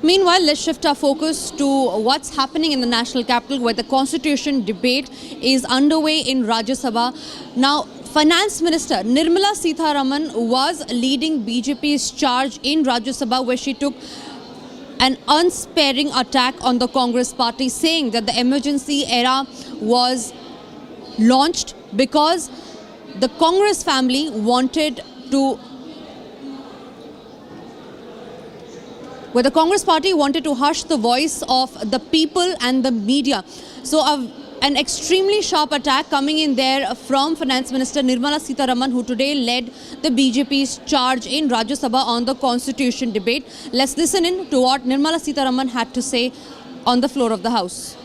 Meanwhile, let's shift our focus to what's happening in the national capital, where the constitution debate is underway in Rajya Sabha. Now, Finance Minister Nirmala Sitharaman was leading BJP's charge in Rajya Sabha, where she took an unsparing attack on the Congress party, saying that the emergency era was launched because the Congress family wanted to the Congress party wanted to hush the voice of the people and the media. So an extremely sharp attack coming in there from Finance Minister Nirmala Sitharaman, who today led the BJP's charge in Rajya Sabha on the constitution debate. Let's listen in to what Nirmala Sitharaman had to say on the floor of the House.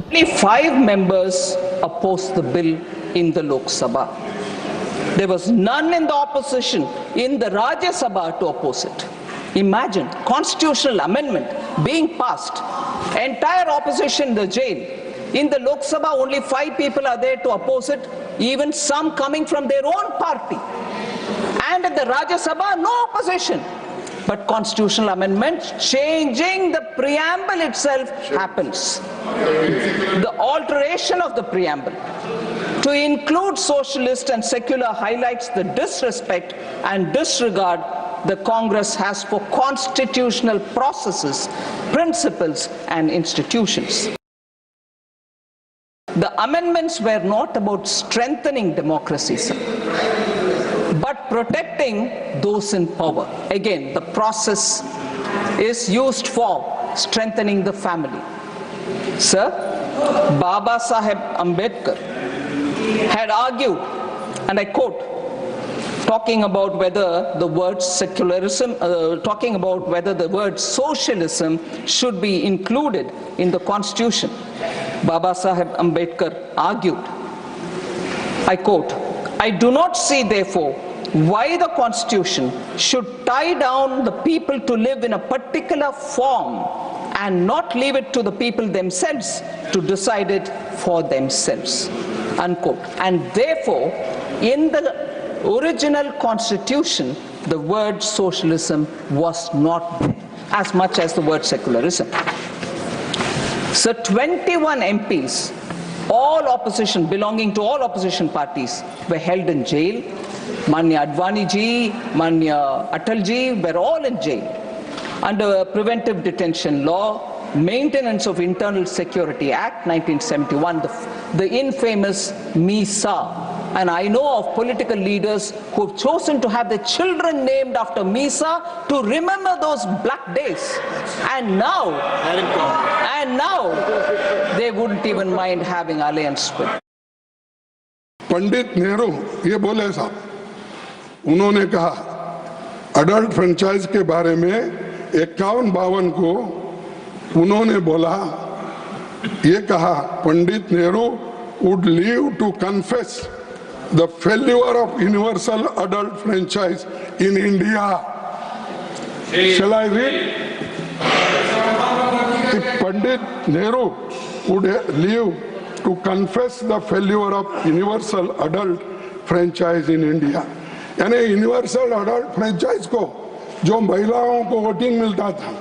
Only 5 members opposed the bill in the Lok Sabha. There was none in the opposition in the Rajya Sabha to oppose it. Imagine, constitutional amendment being passed, entire opposition in the jail. In the Lok Sabha, only 5 people are there to oppose it, even some coming from their own party. And in the Rajya Sabha, no opposition. But constitutional amendment changing the preamble itself happens. The alteration of the preamble to include socialist and secular highlights the disrespect and disregard the Congress has for constitutional processes, principles and institutions. The amendments were not about strengthening democracy, sir, but protecting those in power. Again, the process is used for strengthening the family. Sir, Baba Saheb Ambedkar had argued, and I quote, talking about whether the word secularism, talking about whether the word socialism should be included in the constitution. Baba Saheb Ambedkar argued, I quote, I do not see therefore why the constitution should tie down the people to live in a particular form and not leave it to the people themselves to decide it for themselves, unquote. And therefore, in the original constitution, the word socialism was not there, as much as the word secularism. So 21 MPs, all opposition, belonging to all opposition parties, were held in jail. Manya Advani ji, Manya Atal ji were all in jail under Preventive Detention Law, Maintenance of Internal Security Act 1971, the infamous MISA. And I know of political leaders who have chosen to have their children named after MISA to remember those black days. And now they wouldn't even mind having alliance with. Pandit Nehru ये बोले साहब, उन्होंने कहा adult franchise के बारे में 51-52 को उन्होंने बोला, ये कहा Pandit Nehru would live to confess the failure of universal adult franchise in India. Shall I read? Pandit Nehru would live to confess the failure of universal adult franchise in India. यानी universal adult franchise को जो महिलाओं को voting मिलता था,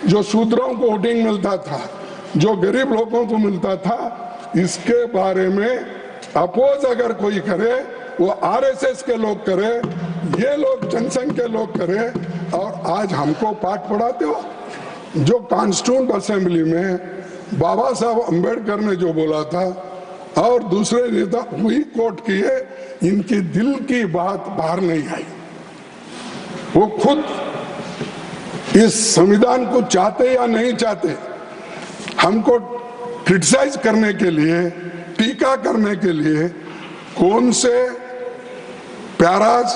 जो शूद्रों को voting मिलता था, जो गरीब लोगों को मिलता था, इसके बारे में अपोज अगर कोई करे, वो आरएसएस के लोग करे, ये लोग जनसंघ के लोग करे, और आज हमको पाठ पढ़ाते हो। जो कॉन्स्टिट्यूएंट असेंबली में बाबा साहब अम्बेडकर ने जो बोला था और दूसरे नेता वही कोट किए, इनकी दिल की बात बाहर नहीं आई। वो खुद इस संविधान को चाहते या नहीं चाहते, हमको क्रिटिसाइज करने के लिए, टीका करने के लिए कौन से प्याराज,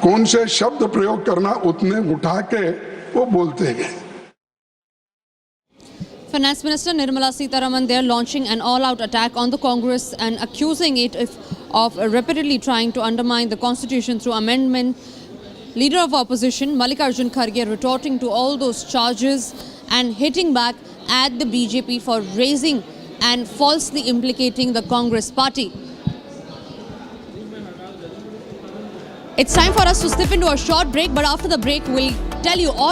कौन से शब्द प्रयोग करना, उतने उठा के वो बोलते गए। Finance Minister Nirmala Sitharaman there launching an all-out attack on the Congress and accusing it of repeatedly trying to undermine the constitution through amendment. Leader of opposition Mallikarjun Kharge retorting to all those charges and hitting back at the BJP for raising and falsely implicating the Congress party. It's time for us to slip into a short break, but after the break we'll tell you all